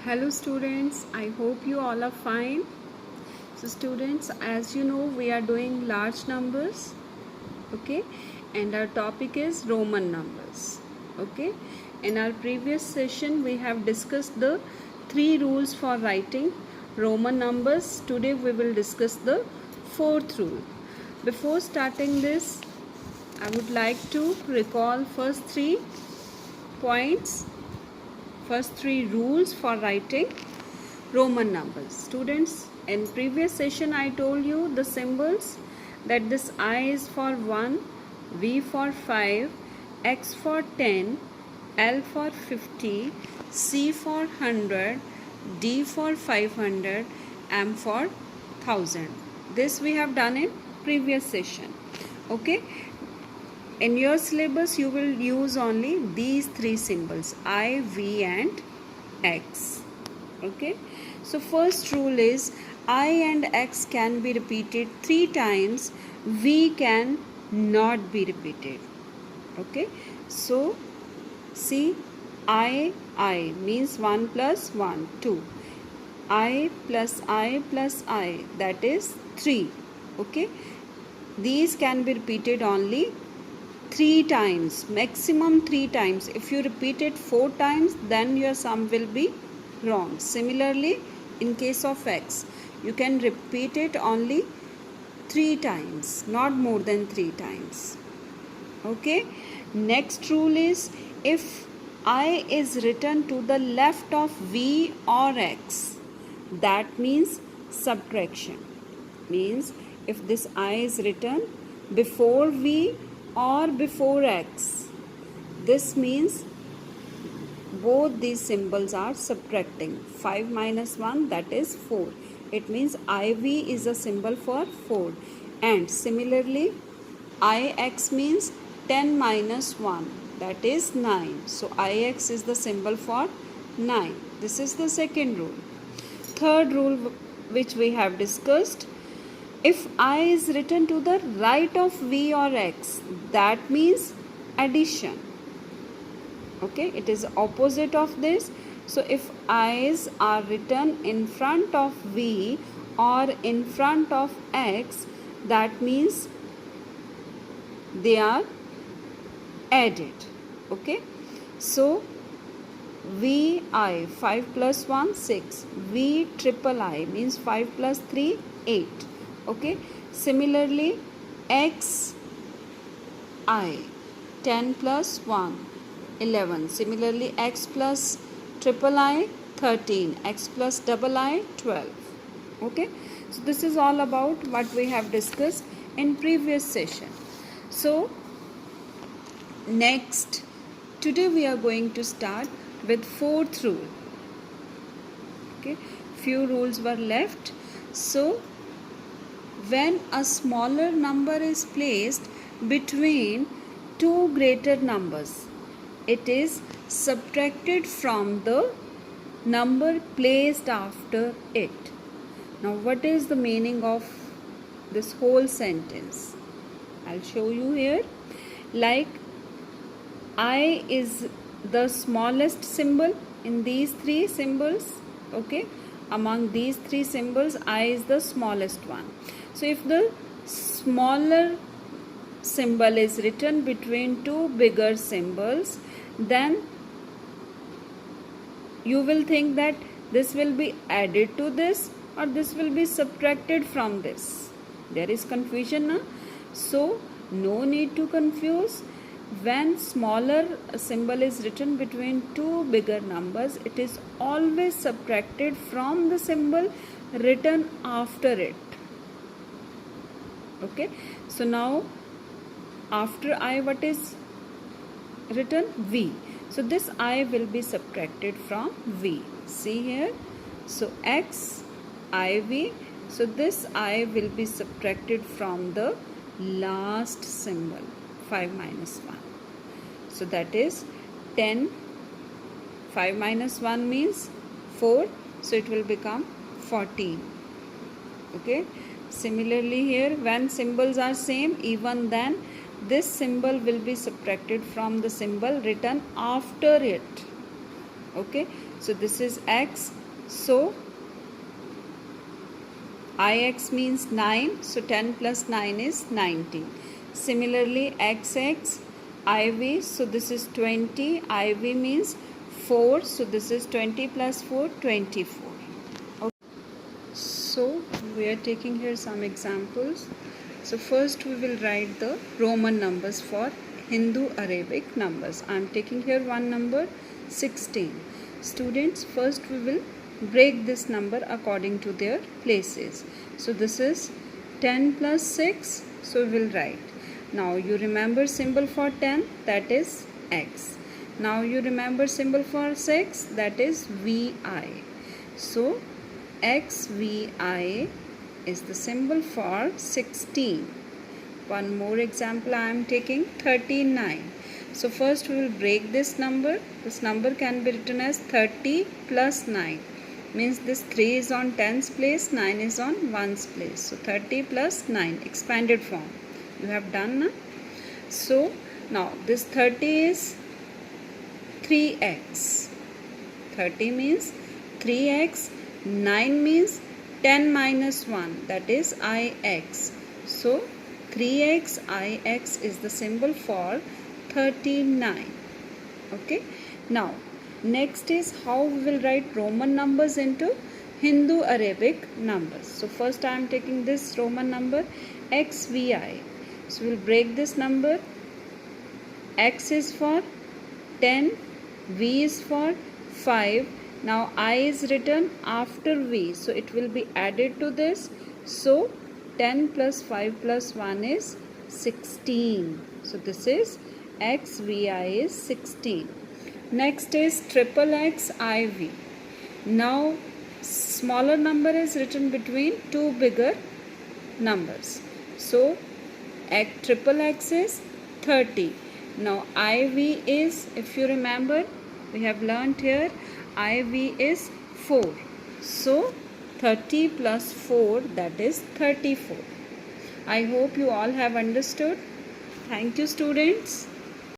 Hello students, I hope you all are fine. So students, as you know, we are doing large numbers, okay, and our topic is Roman numbers, okay. In our previous session we have discussed the three rules for writing Roman numbers. Today we will discuss the fourth rule. Before starting this, I would like to recall first three rules for writing Roman numbers. Students, in previous session I told you the symbols, that this I is for 1, V for 5, X for 10, L for 50, C for 100, D for 500, M for 1000. This we have done in previous session. Okay. In your syllabus you will use only these three symbols, I, V and X. Okay. So first rule is I and X can be repeated 3 times, V can not be repeated. Okay. So see, I means 1 plus 1, 2. I plus I, that is 3. Okay. These can be repeated only 3 times, maximum 3 times. If you repeat it 4 times, then your sum will be wrong. Similarly, in case of X, you can repeat it only 3 times, not more than 3 times. Okay. Next rule is, if I is written to the left of V or X, that means subtraction. Means if this I is written before V or before X, this means both these symbols are subtracting. 5 minus 1, that is 4. It means IV is a symbol for 4. And similarly, IX means 10 minus 1, that is 9. So IX is the symbol for 9. This is the second rule. Third rule which we have discussed, if I is written to the right of V or X, that means addition. Okay, it is opposite of this. So if I's are written in front of V or in front of X, that means they are added. Okay, so VI, 5 plus 1, 6. V triple I means 5 plus 3, 8. Okay, similarly XI, 10 plus 1, 11. Similarly X plus triple I, 13. X plus double I, 12. Okay, so this is all about what we have discussed in previous session. So next, today we are going to start with fourth rule. Okay, few rules were left. So when a smaller number is placed between two greater numbers, it is subtracted from the number placed after it. Now what is the meaning of this whole sentence? I'll show you here. Like, I is the smallest symbol in these three symbols. Okay, among these three symbols, I is the smallest one. So if the smaller symbol is written between two bigger symbols, then you will think that this will be added to this or this will be subtracted from this. There is confusion now. So no need to confuse. When smaller symbol is written between two bigger numbers, it is always subtracted from the symbol written after it. Okay, so now after I, what is written? V. So this I will be subtracted from V. See here. So X, IV. So this I will be subtracted from the last symbol, 5 minus 1. So that is 10. 5 minus 1 means 4. So it will become 14. Okay. Similarly here, when symbols are same, even then this symbol will be subtracted from the symbol written after it. Okay, So this is x. So ix means 9. So 10 plus 9 is 19. Similarly xx, iv. So this is 20. Iv means 4. So this is 20 plus 4, 24. So we are taking here some examples. So first we will write the Roman numbers for Hindu Arabic numbers. I am taking here one number 16. Students, first we will break this number according to their places. So this is 10 plus 6. So we will write. Now you remember symbol for 10, that is X. Now you remember symbol for 6, that is VI. So XVI is the symbol for 16. One more example I am taking, 39. So first we will break this number. This number can be written as 30 plus 9. Means this 3 is on 10's place, 9 is on 1's place. So 30 plus 9, expanded form. You have done now? So now this 30 is 3x. 30 means 3x. 9 means 10 minus 1, that is ix. So 3x ix is the symbol for 39. Okay. Now next is how we will write Roman numbers into Hindu Arabic numbers. So first I am taking this Roman number XVI. So we will break this number. X is for 10, V is for 5. Now I is written after V, so it will be added to this. So 10 plus 5 plus 1 is 16. So this is XVI is 16. Next is triple X IV. Now smaller number is written between two bigger numbers. So triple X is 30. Now IV is, if you remember, we have learnt here, IV is 4. So 30 plus 4, that is 34. I hope you all have understood. Thank you, students.